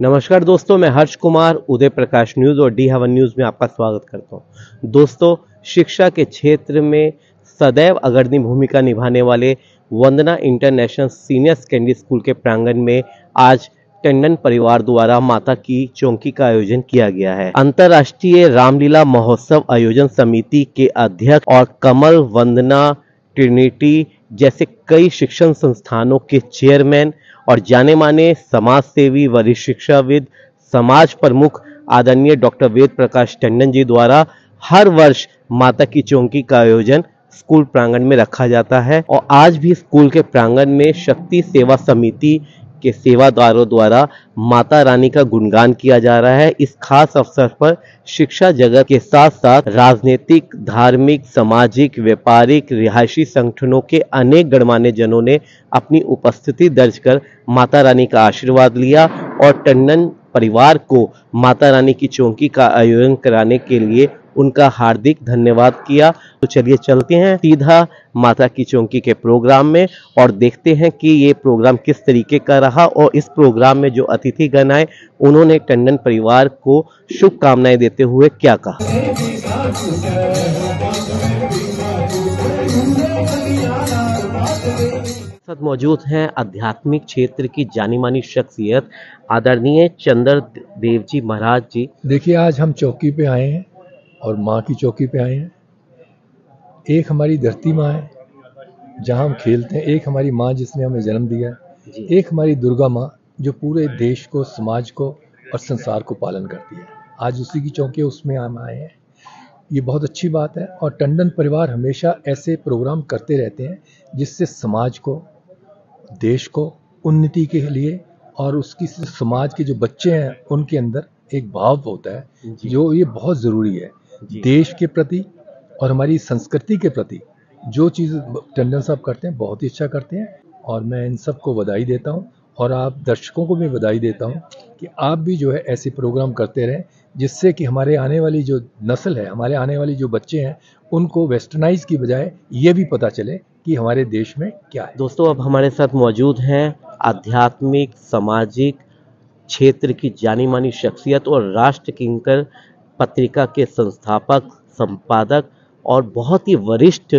नमस्कार दोस्तों, मैं हर्ष कुमार उदय प्रकाश न्यूज और डी हवन न्यूज में आपका स्वागत करता हूं। दोस्तों, शिक्षा के क्षेत्र में सदैव अग्रणी भूमिका निभाने वाले वंदना इंटरनेशनल सीनियर सेकेंडरी स्कूल के प्रांगण में आज टंडन परिवार द्वारा माता की चौकी का आयोजन किया गया है। अंतर्राष्ट्रीय रामलीला महोत्सव आयोजन समिति के अध्यक्ष और कमल वंदना ट्रिनिटी जैसे कई शिक्षण संस्थानों के चेयरमैन और जाने माने समाज सेवी वरिष्ठ शिक्षाविद समाज प्रमुख आदरणीय डॉक्टर वेद प्रकाश टंडन जी द्वारा हर वर्ष माता की चौकी का आयोजन स्कूल प्रांगण में रखा जाता है और आज भी स्कूल के प्रांगण में शक्ति सेवा समिति के सेवादारों द्वारा माता रानी का गुणगान किया जा रहा है। इस खास अवसर पर शिक्षा जगत के साथ साथ राजनीतिक, धार्मिक, सामाजिक, व्यापारिक, रिहायशी संगठनों के अनेक गणमान्य जनों ने अपनी उपस्थिति दर्ज कर माता रानी का आशीर्वाद लिया और टंडन परिवार को माता रानी की चौकी का आयोजन कराने के लिए उनका हार्दिक धन्यवाद किया। तो चलिए चलते हैं सीधा माता की चौकी के प्रोग्राम में और देखते हैं कि ये प्रोग्राम किस तरीके का रहा और इस प्रोग्राम में जो अतिथिगण आए उन्होंने टंडन परिवार को शुभकामनाएं देते हुए क्या कहा। साथ मौजूद हैं आध्यात्मिक क्षेत्र की जानी मानी शख्सियत आदरणीय चंद्र देव जी महाराज जी। देखिए, आज हम चौकी पे आए हैं और माँ की चौकी पे आए हैं। एक हमारी धरती माँ है जहाँ हम खेलते हैं, एक हमारी माँ जिसने हमें जन्म दिया है, एक हमारी दुर्गा माँ जो पूरे देश को, समाज को और संसार को पालन करती है। आज उसी की चौकी, उसमें हम आए हैं। ये बहुत अच्छी बात है और टंडन परिवार हमेशा ऐसे प्रोग्राम करते रहते हैं जिससे समाज को, देश को उन्नति के लिए और उसकी समाज के जो बच्चे हैं उनके अंदर एक भाव होता है जो ये बहुत ज़रूरी है देश के प्रति और हमारी संस्कृति के प्रति। जो चीज़ टंडन साहब करते हैं बहुत ही अच्छा करते हैं और मैं इन सबको बधाई देता हूं और आप दर्शकों को भी बधाई देता हूं कि आप भी जो है ऐसे प्रोग्राम करते रहें जिससे कि हमारे आने वाली जो नस्ल है, हमारे आने वाली जो बच्चे हैं, उनको वेस्टर्नाइज की बजाय ये भी पता चले कि हमारे देश में क्या है। दोस्तों, अब हमारे साथ मौजूद हैं आध्यात्मिक, सामाजिक क्षेत्र की जानी मानी शख्सियत और राष्ट्र किंकर पत्रिका के संस्थापक, संपादक और बहुत ही वरिष्ठ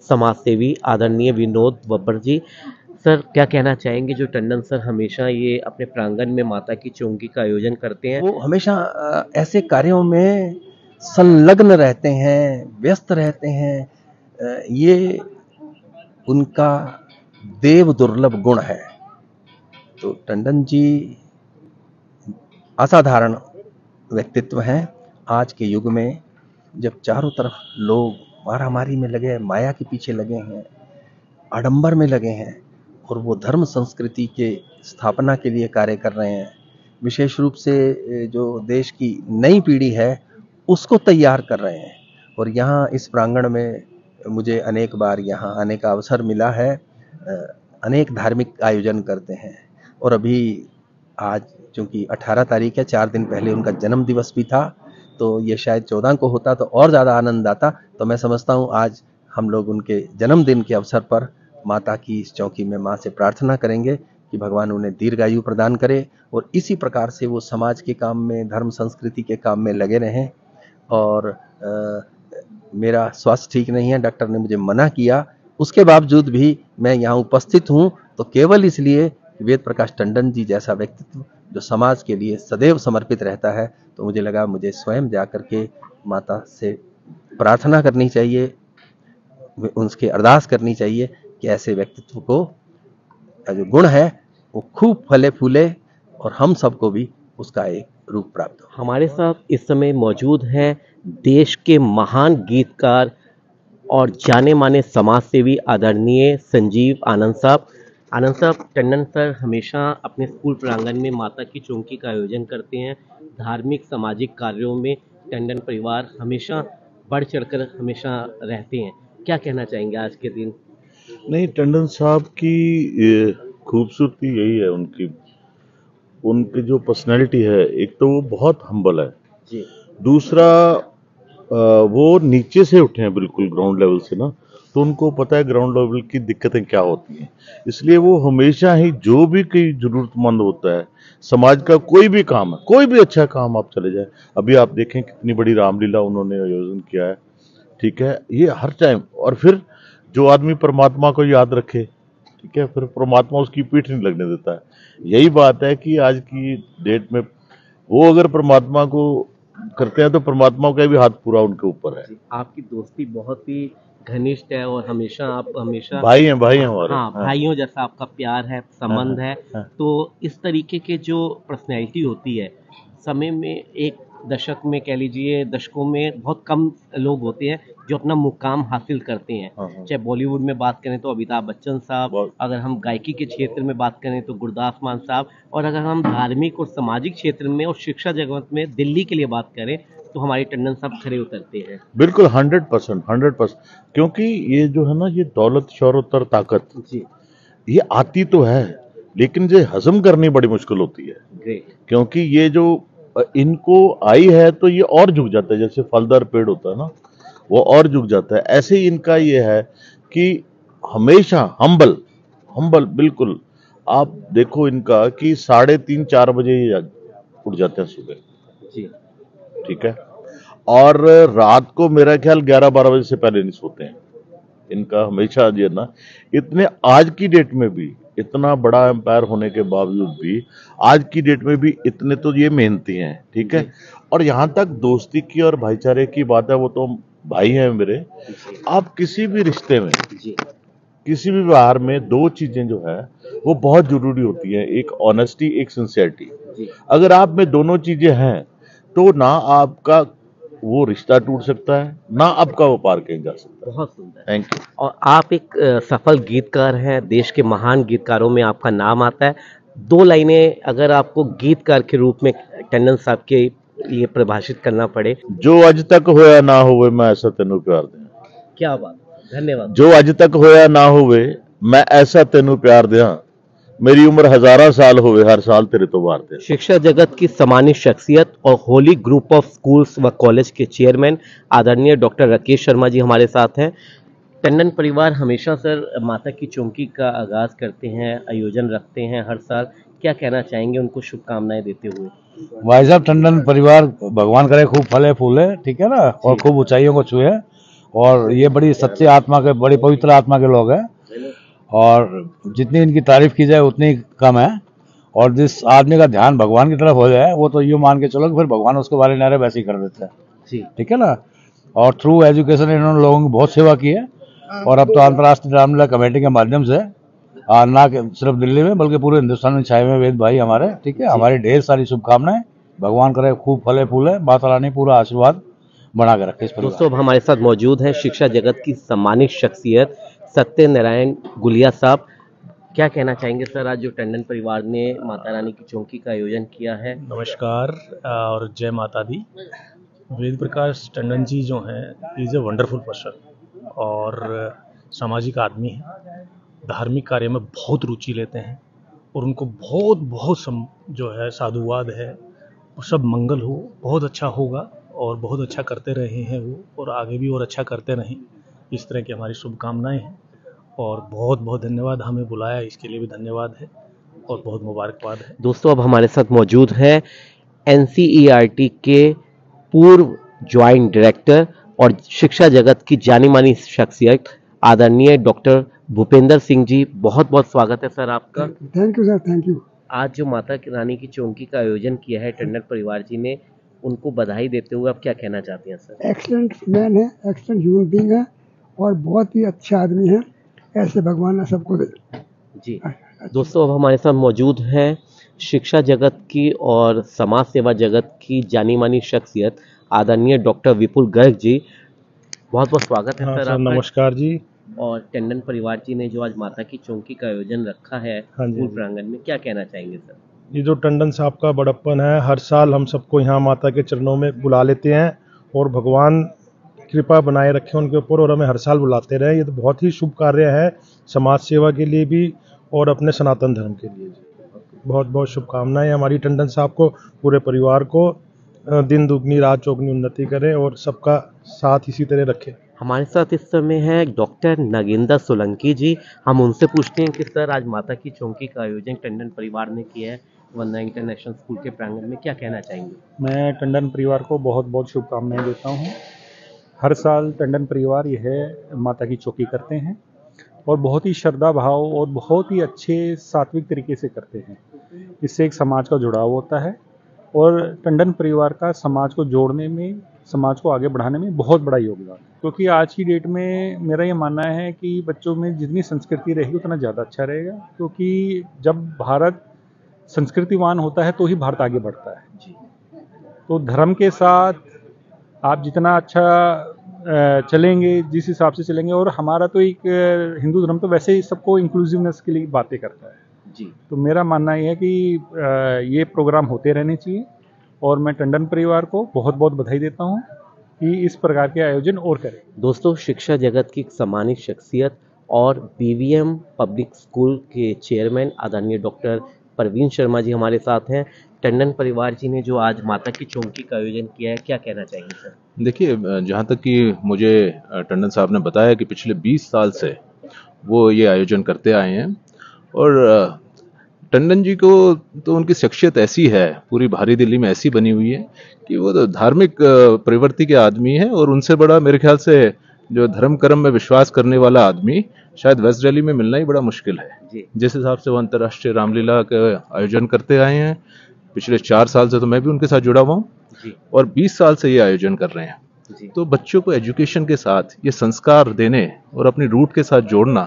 समाजसेवी आदरणीय विनोद बब्बर जी। सर, क्या कहना चाहेंगे, जो टंडन सर हमेशा ये अपने प्रांगण में माता की चौकी का आयोजन करते हैं, वो हमेशा ऐसे कार्यों में संलग्न रहते हैं, व्यस्त रहते हैं। ये उनका देव दुर्लभ गुण है। तो टंडन जी असाधारण व्यक्तित्व हैं। आज के युग में जब चारों तरफ लोग मारामारी में लगे हैं, माया के पीछे लगे हैं, आडंबर में लगे हैं और वो धर्म संस्कृति के स्थापना के लिए कार्य कर रहे हैं, विशेष रूप से जो देश की नई पीढ़ी है उसको तैयार कर रहे हैं। और यहाँ इस प्रांगण में मुझे अनेक बार यहाँ आने का अवसर मिला है। अनेक धार्मिक आयोजन करते हैं और अभी आज चूँकि 18 तारीख है, 4 दिन पहले उनका जन्म दिवस भी था, तो ये शायद 14 को होता तो और ज़्यादा आनंद आता। तो मैं समझता हूँ आज हम लोग उनके जन्मदिन के अवसर पर माता की इस चौकी में माँ से प्रार्थना करेंगे कि भगवान उन्हें दीर्घायु प्रदान करे और इसी प्रकार से वो समाज के काम में, धर्म संस्कृति के काम में लगे रहें। और मेरा स्वास्थ्य ठीक नहीं है, डॉक्टर ने मुझे मना किया, उसके बावजूद भी मैं यहाँ उपस्थित हूँ तो केवल इसलिए कि वेद प्रकाश टंडन जी जैसा व्यक्तित्व जो समाज के लिए सदैव समर्पित रहता है, तो मुझे लगा मुझे स्वयं जा कर के माता से प्रार्थना करनी चाहिए, उनके अरदास करनी चाहिए कि ऐसे व्यक्तित्व को जो गुण है वो खूब फले फूले और हम सबको भी उसका एक रूप प्राप्त हो। हमारे साथ इस समय मौजूद हैं देश के महान गीतकार और जाने माने समाजसेवी आदरणीय संजीव आनंद साहब। आनंद साहब, टंडन सर हमेशा अपने स्कूल प्रांगण में माता की चौकी का आयोजन करते हैं। धार्मिक, सामाजिक कार्यों में टंडन परिवार हमेशा बढ़ चढ़कर हमेशा रहते हैं। क्या कहना चाहेंगे आज के दिन? नहीं, टंडन साहब की खूबसूरती यही है उनकी जो पर्सनैलिटी है। एक तो वो बहुत हम्बल है जी, दूसरा वो नीचे से उठे हैं, बिल्कुल ग्राउंड लेवल से ना, तो उनको पता है ग्राउंड लेवल की दिक्कतें क्या होती हैं। इसलिए वो हमेशा ही जो भी कोई जरूरतमंद होता है, समाज का कोई भी काम है, कोई भी अच्छा काम आप चले जाए, अभी आप देखें कितनी बड़ी रामलीला उन्होंने आयोजन किया है, ठीक है, ये हर टाइम। और फिर जो आदमी परमात्मा को याद रखे, ठीक है, फिर परमात्मा उसकी पीठ नहीं लगने देता है। यही बात है कि आज की डेट में वो अगर परमात्मा को करते हैं तो परमात्मा का भी हाथ पूरा उनके ऊपर है। आपकी दोस्ती बहुत ही घनिष्ठ है और हमेशा आप हमेशा भाई हैं हमारे। हाँ, भाइयों जैसा आपका प्यार है, संबंध है। तो इस तरीके के जो पर्सनैलिटी होती है, समय में एक दशक में कह लीजिए, दशकों में बहुत कम लोग होते हैं जो अपना मुकाम हासिल करते हैं। चाहे बॉलीवुड में बात करें तो अमिताभ बच्चन साहब, अगर हम गायकी के क्षेत्र में बात करें तो गुरदास मान साहब, और अगर हम धार्मिक और सामाजिक क्षेत्र में और शिक्षा जगत में दिल्ली के लिए बात करें तो हमारे टंडन साहब खरे उतरते हैं। बिल्कुल 100%, क्योंकि ये जो है ना, ये दौलत, शौहरत और ताकत जी, ये आती तो है, लेकिन ये हजम करनी बड़ी मुश्किल होती है। ग्रेट। क्योंकि ये जो इनको आई है तो ये और झुक जाता है, जैसे फलदार पेड़ होता है ना, वो और झुक जाता है। ऐसे ही इनका ये है कि हमेशा हम्बल बिल्कुल। आप देखो इनका कि 3:30-4 बजे ये उठ जाते हैं सुबह, जी, ठीक है, और रात को मेरा ख्याल 11-12 बजे से पहले नहीं सोते हैं। इनका हमेशा जो है ना, इतने आज की डेट में भी, इतना बड़ा एम्पायर होने के बावजूद भी आज की डेट में भी इतने तो ये मेहनती हैं, ठीक है। और यहाँ तक दोस्ती की और भाईचारे की बात है, वो तो भाई हैं मेरे। आप किसी भी रिश्ते में, जी, किसी भी व्यवहार में दो चीजें जो है वो बहुत जरूरी होती हैं, एक ऑनेस्टी, एक सिंसियरिटी। जी। अगर आप में दोनों चीजें हैं तो ना आपका वो रिश्ता टूट सकता है, ना आपका व्यापार कहीं जा सकता है। बहुत सुंदर। Thank you. और आप एक सफल गीतकार हैं, देश के महान गीतकारों में आपका नाम आता है। 2 लाइनें अगर आपको गीतकार के रूप में टंडन साहब के लिए परिभाषित करना पड़े। जो अज तक होया ना होवे मैं ऐसा तेनू प्यार दियां। क्या बात, धन्यवाद। जो अज तक होया ना होवे मैं ऐसा तेनू प्यार दियां, मेरी उम्र 1000 साल होवे हर साल तेरे तो वार दे। शिक्षा जगत की सम्मानित शख्सियत और होली ग्रुप ऑफ स्कूल्स व कॉलेज के चेयरमैन आदरणीय डॉक्टर राकेश शर्मा जी हमारे साथ हैं। टंडन परिवार हमेशा सर माता की चौकी का आगाज करते हैं, आयोजन रखते हैं हर साल। क्या कहना चाहेंगे उनको शुभकामनाएं देते हुए? भाई साहब, टंडन परिवार भगवान करे खूब फले फूले, ठीक है ना, और खूब ऊंचाइयों को छुए। और ये बड़ी सच्चे आत्मा के, बड़ी पवित्र आत्मा के लोग हैं, और जितनी इनकी तारीफ की जाए उतनी कम है। और जिस आदमी का ध्यान भगवान की तरफ हो जाए वो तो यूँ मान के चलो कि फिर भगवान उसके बारे नारे वैसे ही कर देते हैं, जी, ठीक है ना। और थ्रू एजुकेशन इन्होंने लोगों की बहुत सेवा की है। और अब तो अंतर्राष्ट्रीय रामलीला कमेटी के माध्यम से ना सिर्फ दिल्ली में बल्कि पूरे हिंदुस्तान में छाए हुए वेद भाई हमारे, ठीक है, हमारी ढेर सारी शुभकामनाएं। भगवान करे खूब फले फूले, माता रानी पूरा आशीर्वाद बना के रखे इस परिवार। दोस्तों अब हमारे साथ मौजूद हैं शिक्षा जगत की सम्मानित शख्सियत सत्यनारायण गुलिया साहब। क्या कहना चाहेंगे सर, आज जो टंडन परिवार ने माता रानी की चौकी का आयोजन किया है? नमस्कार और जय माता दी। वेद प्रकाश टंडन जी जो हैं, इज़ ए वंडरफुल पर्सन और सामाजिक आदमी हैं। धार्मिक कार्य में बहुत रुचि लेते हैं और उनको बहुत जो है साधुवाद है, सब मंगल हो, बहुत अच्छा होगा और बहुत अच्छा करते रहे हैं वो, और आगे भी और अच्छा करते रहें, इस तरह की हमारी शुभकामनाएं हैं। और बहुत धन्यवाद, हमें बुलाया इसके लिए भी धन्यवाद है और बहुत मुबारकबाद है। दोस्तों अब हमारे साथ मौजूद है NCERT के पूर्व ज्वाइंट डायरेक्टर और शिक्षा जगत की जानी मानी शख्सियत आदरणीय डॉक्टर भूपेंद्र सिंह जी। बहुत स्वागत है सर आपका। Thank you sir, thank you. आज जो माता रानी की चौकी का आयोजन किया है टंडन परिवार जी ने, उनको बधाई देते हुए आप क्या कहना चाहते हैं सर? एक्सीलेंट मैन है, एक्सीलेंट ह्यूमन बीइंग है और बहुत ही अच्छा आदमी है। ऐसे भगवान ने सबको दे। जी दोस्तों अब हमारे साथ मौजूद हैं शिक्षा जगत की और समाज सेवा जगत की जानी मानी शख्सियत आदरणीय डॉक्टर विपुल गर्ग जी। बहुत स्वागत है हाँ, सर आपका। नमस्कार जी। और टंडन परिवार जी ने जो आज माता की चौकी का आयोजन रखा है स्कूल प्रांगण में, क्या कहना चाहेंगे सर? ये जो टंडन साहब का बड़प्पन है, हर साल हम सबको यहाँ माता के चरणों में बुला लेते हैं और भगवान कृपा बनाए रखे उनके ऊपर और हमें हर साल बुलाते रहे। ये तो बहुत ही शुभ कार्य है समाज सेवा के लिए भी और अपने सनातन धर्म के लिए। बहुत शुभकामनाएं हमारी टंडन साहब को, पूरे परिवार को दिन दुगनी रात चौगनी उन्नति करे और सबका साथ इसी तरह रखे। हमारे साथ इस समय है डॉक्टर नगेंद्र सोलंकी जी। हम उनसे पूछते हैं कि सर आज माता की चौकी का आयोजन टंडन परिवार ने किया है वंदना इंटरनेशनल स्कूल के प्रांगण में, क्या कहना चाहेंगे? मैं टंडन परिवार को बहुत बहुत शुभकामनाएं देता हूं। हर साल टंडन परिवार यह माता की चौकी करते हैं और बहुत ही श्रद्धा भाव और बहुत ही अच्छे सात्विक तरीके से करते हैं। इससे एक समाज का जुड़ाव होता है और टंडन परिवार का समाज को जोड़ने में, समाज को आगे बढ़ाने में बहुत बड़ा योगदान है। क्योंकि आज की डेट में मेरा ये मानना है कि बच्चों में जितनी संस्कृति रहेगी उतना ज़्यादा अच्छा रहेगा, क्योंकि जब भारत संस्कृतिवान होता है तो ही भारत आगे बढ़ता है। तो धर्म के साथ आप जितना अच्छा चलेंगे, जिस हिसाब से चलेंगे, और हमारा तो एक हिंदू धर्म तो वैसे ही सबको इंक्लूसिवनेस के लिए बातें करता है जी। तो मेरा मानना यह है कि ये प्रोग्राम होते रहने चाहिए और मैं टंडन परिवार को बहुत बहुत बधाई देता हूँ कि इस प्रकार के आयोजन और करें। दोस्तों, शिक्षा जगत की एक सम्मानित शख्सियत और बीवीएम पब्लिक स्कूल के चेयरमैन आदरणीय डॉक्टर परवीन शर्मा जी हमारे साथ हैं। टंडन परिवार जी ने जो आज माता की चौकी का आयोजन किया है, क्या कहना चाहेंगे सर? देखिए, जहाँ तक कि मुझे टंडन साहब ने बताया कि पिछले 20 साल से वो ये आयोजन करते आए हैं और टंडन जी को तो उनकी शख्सियत ऐसी है, पूरी भारी दिल्ली में ऐसी बनी हुई है कि वो तो धार्मिक प्रवृत्ति के आदमी है और उनसे बड़ा मेरे ख्याल से जो धर्म कर्म में विश्वास करने वाला आदमी शायद वेस्ट दिल्ली में मिलना ही बड़ा मुश्किल है। जिस हिसाब से वो अंतर्राष्ट्रीय रामलीला का आयोजन करते आए हैं, पिछले 4 साल से तो मैं भी उनके साथ जुड़ा हुआ हूँ और 20 साल से ये आयोजन कर रहे हैं। तो बच्चों को एजुकेशन के साथ ये संस्कार देने और अपनी रूट के साथ जोड़ना,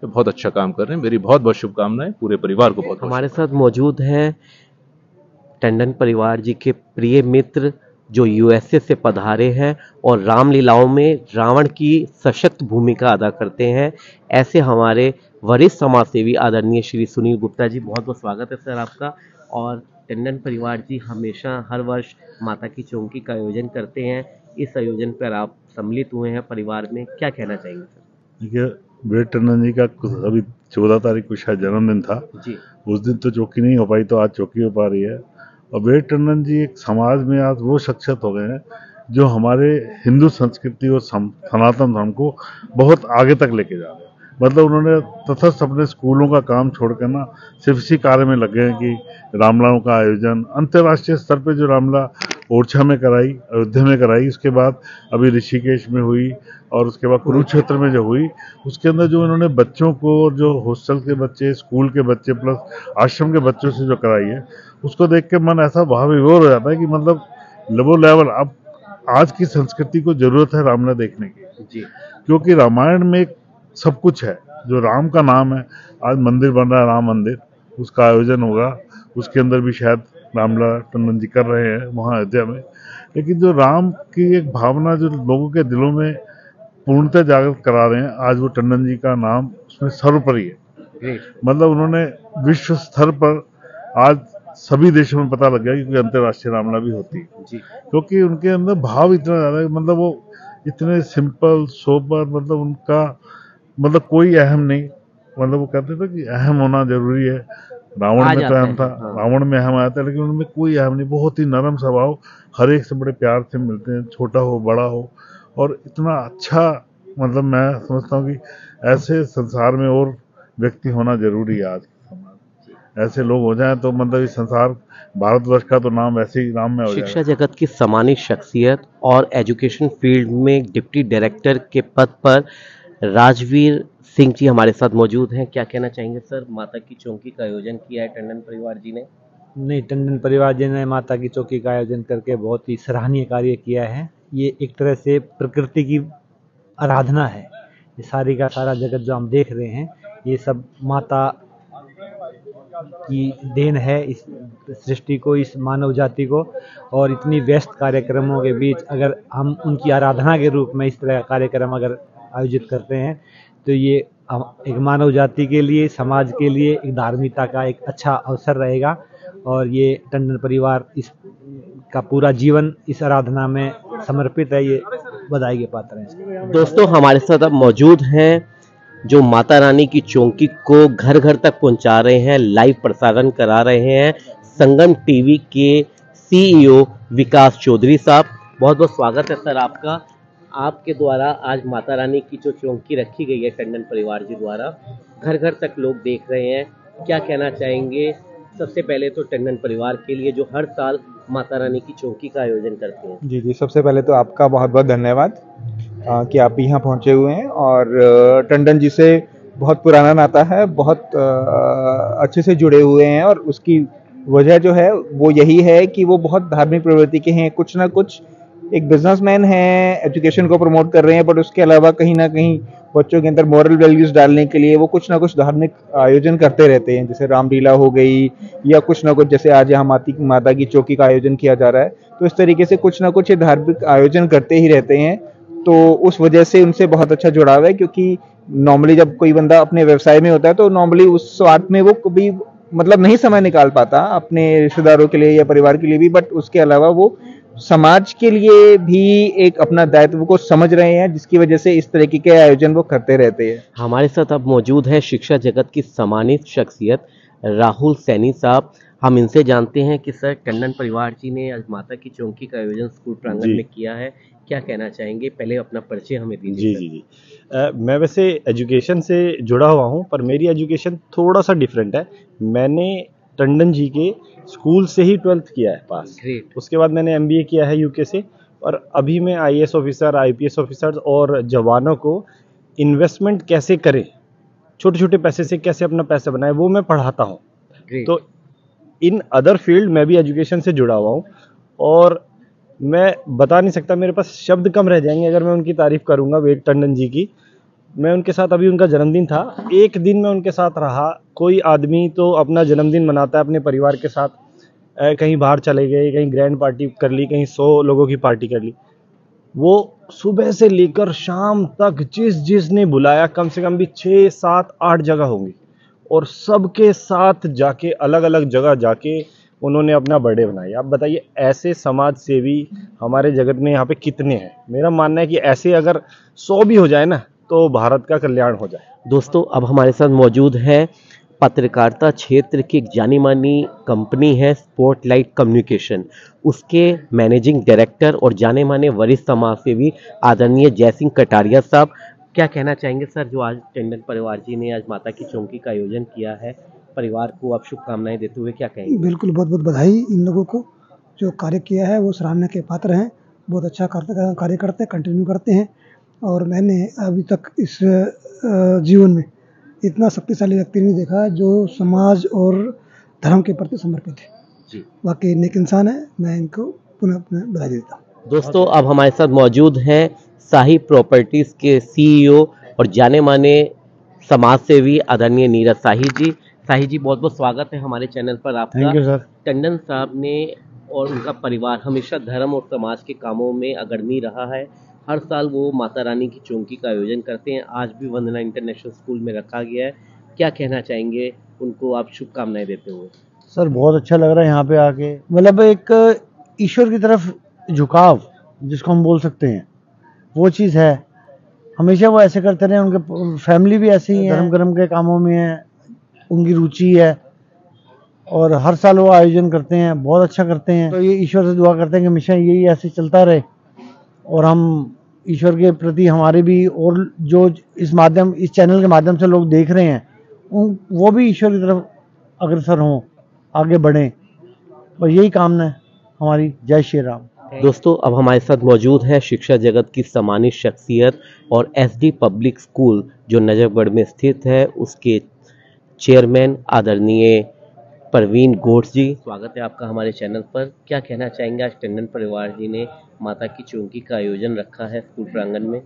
ये बहुत अच्छा काम कर रहे हैं। मेरी बहुत बहुत शुभकामनाएं पूरे परिवार को। बहुत हमारे साथ मौजूद हैं टंडन परिवार जी के प्रिय मित्र जो यूएसए से पधारे हैं और रामलीलाओं में रावण की सशक्त भूमिका अदा करते हैं। ऐसे हमारे वरिष्ठ समाजसेवी आदरणीय श्री सुनील गुप्ता जी, बहुत बहुत स्वागत है सर आपका। और टंडन परिवार जी हमेशा हर वर्ष माता की चौकी का आयोजन करते हैं। इस आयोजन पर आप सम्मिलित हुए हैं परिवार में, क्या कहना चाहेंगे सर? देखिए, वीर टंडन जी का अभी 14 तारीख को शायद जन्मदिन था जी। उस दिन तो चौकी नहीं हो पाई, तो आज चौकी हो पा रही है। और वीर टंडन जी एक समाज में आज वो शख्सियत हो गए हैं जो हमारे हिंदू संस्कृति और सनातन धर्म को बहुत आगे तक लेके जा रहे हैं। मतलब उन्होंने तटस्थ अपने स्कूलों का काम छोड़कर ना सिर्फ इसी कार्य में लगे हैं कि रामलीलाओं का आयोजन अंतर्राष्ट्रीय स्तर पे जो रामलीला ओरछा में कराई, अयोध्या में कराई, उसके बाद अभी ऋषिकेश में हुई और उसके बाद कुरुक्षेत्र में जो हुई, उसके अंदर जो इन्होंने बच्चों को, जो हॉस्टल के बच्चे, स्कूल के बच्चे प्लस आश्रम के बच्चों से जो कराई है, उसको देख के मन ऐसा भाव विभोर हो जाता है कि मतलब वो लेवल अब आज की संस्कृति को जरूरत है रामलीला देखने की जी। क्योंकि रामायण में सब कुछ है। जो राम का नाम है, आज मंदिर बन रहा है राम मंदिर, उसका आयोजन होगा, उसके अंदर भी शायद रामलीला टंडन जी कर रहे हैं वहाँ अयोध्या में। लेकिन जो राम की एक भावना जो लोगों के दिलों में पूर्णतः जागृत करा रहे हैं, आज वो टंडन जी का नाम उसमें सर्वोपरि है। मतलब उन्होंने विश्व स्तर पर आज सभी देशों में पता लग गया कि अंतर्राष्ट्रीय रामलीला भी होती है जी। क्योंकि उनके अंदर भाव इतना ज्यादा है, मतलब वो इतने सिंपल सोबर, मतलब उनका मतलब कोई अहम नहीं। मतलब वो कहते थे कि अहम होना जरूरी है। रावण में तो अहम था, रावण में अहम आया था, लेकिन उनमें कोई अहम नहीं। बहुत ही नरम स्वभाव, हर एक से बड़े प्यार से मिलते हैं, छोटा हो बड़ा हो, और इतना अच्छा। मतलब मैं समझता हूँ कि ऐसे संसार में और व्यक्ति होना जरूरी है। आज के समाज ऐसे लोग हो जाएं तो मतलब इस संसार, भारतवर्ष का तो नाम ऐसे ही नाम में हो जाएगा। शिक्षा जगत की सम्मानित शख्सियत और एजुकेशन फील्ड में डिप्टी डायरेक्टर के पद पर राजवीर सिंह जी हमारे साथ मौजूद हैं। क्या कहना चाहेंगे सर? माता की चौकी का आयोजन किया है टंडन परिवार जी ने। नहीं, टंडन परिवार जी ने माता की चौकी का आयोजन करके बहुत ही सराहनीय कार्य किया है। ये एक तरह से प्रकृति की आराधना है। ये सारी का सारा जगत जो हम देख रहे हैं, ये सब माता की देन है इस सृष्टि को, इस मानव जाति को। और इतनी व्यस्त कार्यक्रमों के बीच अगर हम उनकी आराधना के रूप में इस तरह का कार्यक्रम अगर आयोजित करते हैं, तो ये एक मानव जाति के लिए, समाज के लिए एक धार्मिकता का एक अच्छा अवसर रहेगा। और ये टंडन परिवार इस का पूरा जीवन इस आराधना में समर्पित है। ये बधाई के पात्र हैं। दोस्तों, हमारे साथ अब मौजूद हैं जो माता रानी की चौकी को घर घर तक पहुंचा रहे हैं, लाइव प्रसारण करा रहे हैं, संगम टीवी के सीईओ विकास चौधरी साहब। बहुत बहुत स्वागत है सर आपका। आपके द्वारा आज माता रानी की जो चौकी रखी गई है टंडन परिवार जी द्वारा, घर घर तक लोग देख रहे हैं, क्या कहना चाहेंगे? सबसे पहले तो टंडन परिवार के लिए जो हर साल माता रानी की चौकी का आयोजन करते हैं। जी जी, सबसे पहले तो आपका बहुत बहुत धन्यवाद कि आप यहाँ पहुँचे हुए हैं और टंडन जी से बहुत पुराना नाता है, बहुत अच्छे से जुड़े हुए हैं और उसकी वजह जो है वो यही है कि वो बहुत धार्मिक प्रवृत्ति के हैं। कुछ ना कुछ एक बिजनेसमैन हैं, एजुकेशन को प्रमोट कर रहे हैं, बट उसके अलावा कहीं ना कहीं बच्चों के अंदर मॉरल वैल्यूज डालने के लिए वो कुछ ना कुछ धार्मिक आयोजन करते रहते हैं, जैसे रामलीला हो गई या कुछ ना कुछ, जैसे आज यहाँ माता की चौकी का आयोजन किया जा रहा है। तो इस तरीके से कुछ ना कुछ ये धार्मिक आयोजन करते ही रहते हैं। तो उस वजह से उनसे बहुत अच्छा जुड़ाव है, क्योंकि नॉर्मली जब कोई बंदा अपने व्यवसाय में होता है तो नॉर्मली उस स्वार्थ में वो कभी मतलब नहीं समय निकाल पाता अपने रिश्तेदारों के लिए या परिवार के लिए भी, बट उसके अलावा वो समाज के लिए भी एक अपना दायित्व को समझ रहे हैं, जिसकी वजह से इस तरीके के आयोजन वो करते रहते हैं। हमारे साथ अब मौजूद है शिक्षा जगत की सम्मानित शख्सियत राहुल सैनी साहब। हम इनसे जानते हैं कि सर, टंडन परिवार जी ने आज माता की चौकी का आयोजन स्कूल प्रांगण में किया है, क्या कहना चाहेंगे? पहले अपना परिचय हमें दीजिए। जी। मैं वैसे एजुकेशन से जुड़ा हुआ हूँ, पर मेरी एजुकेशन थोड़ा सा डिफरेंट है। मैंने टंडन जी के स्कूल से ही 12th किया है पास। ग्रेट। उसके बाद मैंने MBA किया है UK से, और अभी मैं IAS ऑफिसर, IPS ऑफिसर्स और जवानों को इन्वेस्टमेंट कैसे करें, छोटे छोटे पैसे से कैसे अपना पैसा बनाए, वो मैं पढ़ाता हूँ। तो इन अदर फील्ड मैं भी एजुकेशन से जुड़ा हुआ हूँ, और मैं बता नहीं सकता, मेरे पास शब्द कम रह जाएंगे अगर मैं उनकी तारीफ करूंगा। विवेक टंडन जी की, मैं उनके साथ, अभी उनका जन्मदिन था, एक दिन मैं उनके साथ रहा। कोई आदमी तो अपना जन्मदिन मनाता है अपने परिवार के साथ, कहीं बाहर चले गए, कहीं ग्रैंड पार्टी कर ली, कहीं 100 लोगों की पार्टी कर ली। वो सुबह से लेकर शाम तक जिसने बुलाया, कम से कम भी 6, 7, 8 जगह होंगी, और सबके साथ जाके अलग अलग जगह जाके उन्होंने अपना बर्थडे बनाया। आप बताइए, ऐसे समाज सेवी हमारे जगत में यहाँ पे कितने हैं? मेरा मानना है कि ऐसे अगर 100 भी हो जाए ना, तो भारत का कल्याण हो जाए। दोस्तों, अब हमारे साथ मौजूद है पत्रकारिता क्षेत्र की एक जानी मानी कंपनी है स्पॉटलाइट कम्युनिकेशन, उसके मैनेजिंग डायरेक्टर और जाने माने वरिष्ठ समाज सेवी आदरणीय जयसिंह कटारिया साहब। क्या कहना चाहेंगे सर, जो आज टंडन परिवार जी ने आज माता की चौकी का आयोजन किया है, परिवार को आप शुभकामनाएं देते हुए क्या कहेंगे? बिल्कुल, बहुत बहुत बधाई इन लोगों को, जो कार्य किया है वो सराहना के पात्र हैं। बहुत अच्छा कार्य करते हैं, कंटिन्यू करते हैं। और मैंने अभी तक इस जीवन में इतना शक्तिशाली व्यक्ति नहीं देखा जो समाज और धर्म के प्रति समर्पित है। जी, वाकई नेक इंसान है, मैं इनको पुनः बधाई देता हूँ। दोस्तों, अब हमारे साथ मौजूद हैं शाही प्रॉपर्टीज के CEO और जाने माने समाज सेवी आदरणीय नीरज शाही जी। शाही जी, बहुत बहुत स्वागत है हमारे चैनल पर आपका। Thank you sir. टंडन साहब ने और उनका परिवार हमेशा धर्म और समाज के कामों में अग्रणी रहा है। हर साल वो माता रानी की चौकी का आयोजन करते हैं, आज भी वंदना इंटरनेशनल स्कूल में रखा गया है। क्या कहना चाहेंगे, उनको आप शुभकामनाएं देते हुए? सर, बहुत अच्छा लग रहा है यहाँ पे आके, मतलब एक ईश्वर की तरफ झुकाव जिसको हम बोल सकते हैं, वो चीज़ है। हमेशा वो ऐसे करते रहे, उनके फैमिली भी ऐसे ही है, धर्म कर्म के कामों में है, उनकी रुचि है, और हर साल वो आयोजन करते हैं, बहुत अच्छा करते हैं। तो ये ईश्वर से दुआ करते हैं कि हमेशा यही ऐसे चलता रहे, और हम ईश्वर के प्रति हमारे भी, और जो इस चैनल के माध्यम से लोग देख रहे हैं, वो भी ईश्वर की तरफ अग्रसर हों, आगे बढ़ें, और यही कामना है हमारी। जय श्री राम। दोस्तों, अब हमारे साथ मौजूद है शिक्षा जगत की सम्मानित शख्सियत और SD पब्लिक स्कूल जो नजफगढ़ में स्थित है, उसके चेयरमैन आदरणीय परवीन गोट्स जी। स्वागत है आपका हमारे चैनल पर। क्या कहना चाहेंगे, आज टंडन परिवार जी ने माता की चौकी का आयोजन रखा है स्कूल प्रांगण में?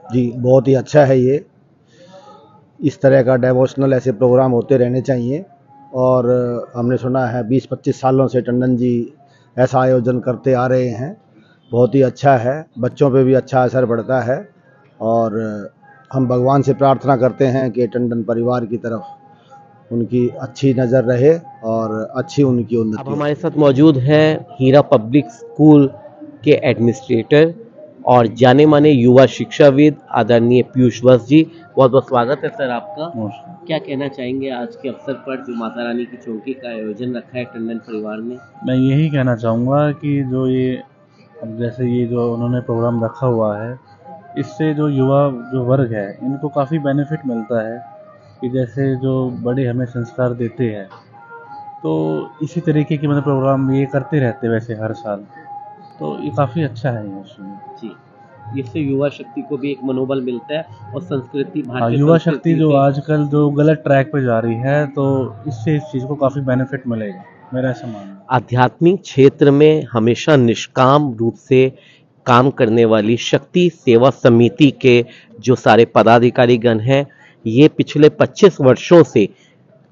जी, बहुत ही अच्छा है ये। इस तरह का डिवोशनल ऐसे प्रोग्राम होते रहने चाहिए, और हमने सुना है 20-25 सालों से टंडन जी ऐसा आयोजन करते आ रहे हैं। बहुत ही अच्छा है, बच्चों पे भी अच्छा असर पड़ता है, और हम भगवान से प्रार्थना करते हैं कि टंडन परिवार की तरफ उनकी अच्छी नज़र रहे और अच्छी उनकी उन्नति। अब हमारे साथ मौजूद है हीरा पब्लिक स्कूल के एडमिनिस्ट्रेटर और जाने माने युवा शिक्षाविद आदरणीय पीयूष वत्स जी। बहुत बहुत स्वागत है सर आपका। क्या कहना चाहेंगे आज के अवसर पर जो माता रानी की चौकी का आयोजन रखा है टंडन परिवार ने? मैं यही कहना चाहूँगा कि जो ये, अब जैसे ये जो उन्होंने प्रोग्राम रखा हुआ है, इससे जो युवा जो वर्ग है इनको काफ़ी बेनिफिट मिलता है कि जैसे जो बड़े हमें संस्कार देते हैं, तो इसी तरीके की मतलब प्रोग्राम ये करते रहते हैं वैसे हर साल, तो ये काफ़ी अच्छा है ये उसमें। जी, इससे युवा शक्ति को भी एक मनोबल मिलता है और संस्कृति हाँ, भारतीय युवा संस्कृति शक्ति जो के- आजकल जो गलत ट्रैक पे जा रही है, तो इससे इस चीज़ को काफ़ी बेनिफिट मिलेगा, मेरा ऐसा मानना है। आध्यात्मिक क्षेत्र में हमेशा निष्काम रूप से काम करने वाली शक्ति सेवा समिति के जो सारे पदाधिकारीगण हैं, ये पिछले 25 वर्षों से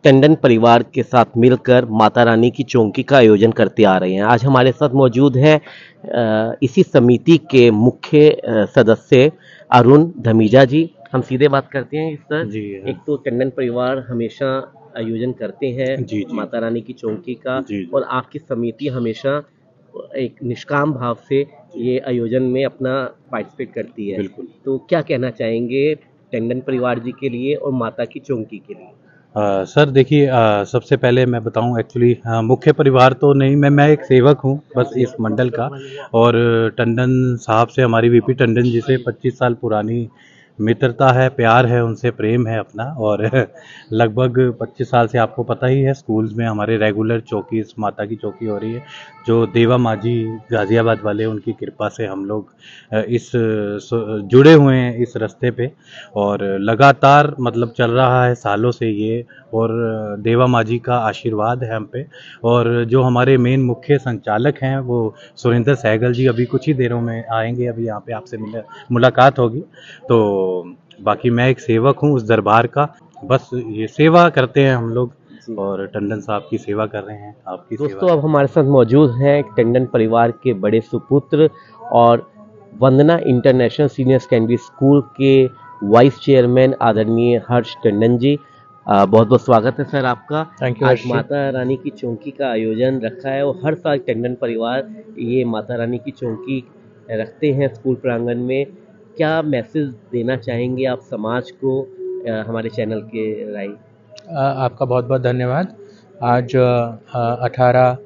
टंडन परिवार के साथ मिलकर माता रानी की चौकी का आयोजन करते आ रहे हैं। आज हमारे साथ मौजूद है इसी समिति के मुख्य सदस्य अरुण धमीजा जी। हम सीधे बात करते हैं इस पर। जी, एक तो टंडन परिवार हमेशा आयोजन करते हैं जी, जी। माता रानी की चौकी का, जी, जी। और आपकी समिति हमेशा एक निष्काम भाव से ये आयोजन में अपना पार्टिसिपेट करती है। बिल्कुल। तो क्या कहना चाहेंगे टंडन परिवार जी के लिए और माता की चौकी के लिए? सर देखिए, सबसे पहले मैं बताऊं, एक्चुअली मुख्य परिवार तो नहीं, मैं एक सेवक हूं बस इस मंडल का। और टंडन साहब से, हमारी वीपी टंडन जी से 25 साल पुरानी मित्रता है, प्यार है, उनसे प्रेम है अपना। और लगभग 25 साल से आपको पता ही है स्कूल्स में हमारे रेगुलर चौकी, माता की चौकी हो रही है, जो देवा माजी गाज़ियाबाद वाले, उनकी कृपा से हम लोग जुड़े हुए हैं इस रास्ते पे। और लगातार मतलब चल रहा है सालों से ये, और देवा माजी का आशीर्वाद है हम पे। और जो हमारे मेन मुख्य संचालक हैं वो सुरेंद्र सहगल जी अभी कुछ ही देरों में आएंगे, अभी यहाँ पे आपसे मुलाकात होगी। तो बाकी मैं एक सेवक हूँ उस दरबार का, बस ये सेवा करते हैं हम लोग, और टंडन साहब की सेवा कर रहे हैं, आपकी दोस्तों अब हमारे साथ मौजूद हैं टंडन परिवार के बड़े सुपुत्र और वंदना इंटरनेशनल सीनियर सेकेंडरी स्कूल के वाइस चेयरमैन आदरणीय हर्ष टंडन जी। बहुत बहुत स्वागत है सर आपका। थैंक यू आज हर्ष जी। माता रानी की चौकी का आयोजन रखा है और हर साल टंडन परिवार ये माता रानी की चौकी रखते हैं स्कूल प्रांगण में। क्या मैसेज देना चाहेंगे आप समाज को हमारे चैनल के राय? आपका बहुत बहुत धन्यवाद। आज 18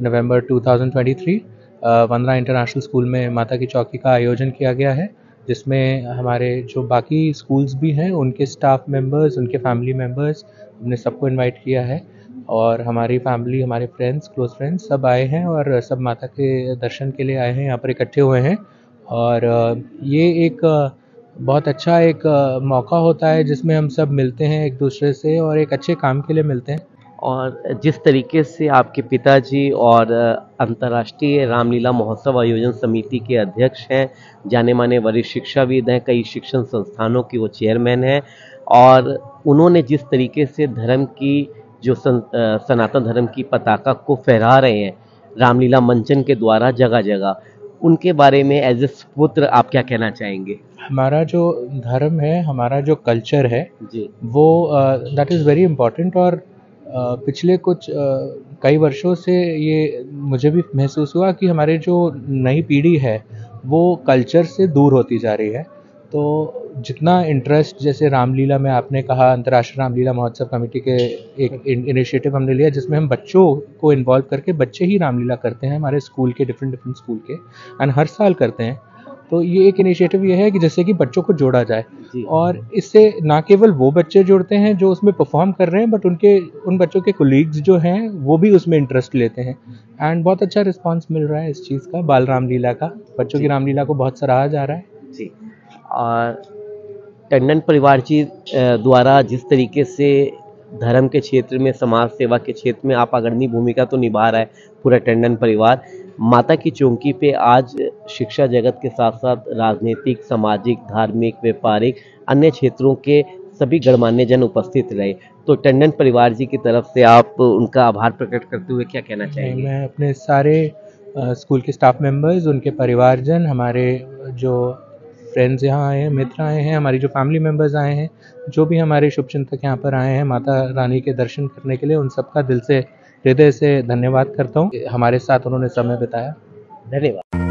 नवंबर 2023 वंदना इंटरनेशनल स्कूल में माता की चौकी का आयोजन किया गया है, जिसमें हमारे जो बाकी स्कूल्स भी हैं उनके स्टाफ मेंबर्स, उनके फैमिली मेंबर्स, हमने सबको इनवाइट किया है। और हमारी फैमिली, हमारे फ्रेंड्स, क्लोज फ्रेंड्स सब आए हैं और सब माता के दर्शन के लिए आए हैं, यहाँ पर इकट्ठे हुए हैं। और ये एक बहुत अच्छा एक मौका होता है जिसमें हम सब मिलते हैं एक दूसरे से और एक अच्छे काम के लिए मिलते हैं। और जिस तरीके से आपके पिताजी और अंतर्राष्ट्रीय रामलीला महोत्सव आयोजन समिति के अध्यक्ष हैं, जाने माने वरिष्ठ शिक्षाविद हैं, कई शिक्षण संस्थानों की वो चेयरमैन हैं, और उन्होंने जिस तरीके से धर्म की जो सनातन धर्म की पताका को फहरा रहे हैं रामलीला मंचन के द्वारा जगह जगह, उनके बारे में एज ए पुत्र आप क्या कहना चाहेंगे? हमारा जो धर्म है, हमारा जो कल्चर है जी, वो दैट इज़ वेरी इम्पॉर्टेंट। और पिछले कुछ कई वर्षों से ये मुझे भी महसूस हुआ कि हमारे जो नई पीढ़ी है वो कल्चर से दूर होती जा रही है। तो जितना इंटरेस्ट, जैसे रामलीला में आपने कहा, अंतर्राष्ट्रीय रामलीला महोत्सव कमेटी के एक इनिशिएटिव हमने लिया जिसमें हम बच्चों को इन्वॉल्व करके, बच्चे ही रामलीला करते हैं हमारे स्कूल के, डिफरेंट स्कूल के, एंड हर साल करते हैं। तो ये एक इनिशिएटिव ये है कि जैसे कि बच्चों को जोड़ा जाए, और इससे ना केवल वो बच्चे जुड़ते हैं जो उसमें परफॉर्म कर रहे हैं, बट उन बच्चों के कोलीग्स जो हैं वो भी उसमें इंटरेस्ट लेते हैं। एंड बहुत अच्छा रिस्पांस मिल रहा है इस चीज़ का, बाल रामलीला का, बच्चों की रामलीला को बहुत सराहा जा रहा है जी। और टंडन परिवार जी द्वारा जिस तरीके से धर्म के क्षेत्र में, समाज सेवा के क्षेत्र में आप अग्रणी भूमिका तो निभा रहा है पूरा टंडन परिवार, माता की चौकी पे आज शिक्षा जगत के साथ साथ राजनीतिक, सामाजिक, धार्मिक, व्यापारिक, अन्य क्षेत्रों के सभी गणमान्य जन उपस्थित रहे। तो टंडन परिवार जी की तरफ से आप उनका आभार प्रकट करते हुए क्या कहना चाहेंगे? मैं अपने सारे स्कूल के स्टाफ मेंबर्स, उनके परिवारजन, हमारे जो फ्रेंड्स यहाँ आए हैं, मित्र आए हैं, हमारी जो फैमिली मेंबर्स आए हैं, जो भी हमारे शुभचिंतक यहाँ पर आए हैं माता रानी के दर्शन करने के लिए, उन सबका दिल से, हृदय से धन्यवाद करता हूँ। हमारे साथ उन्होंने समय बिताया। धन्यवाद।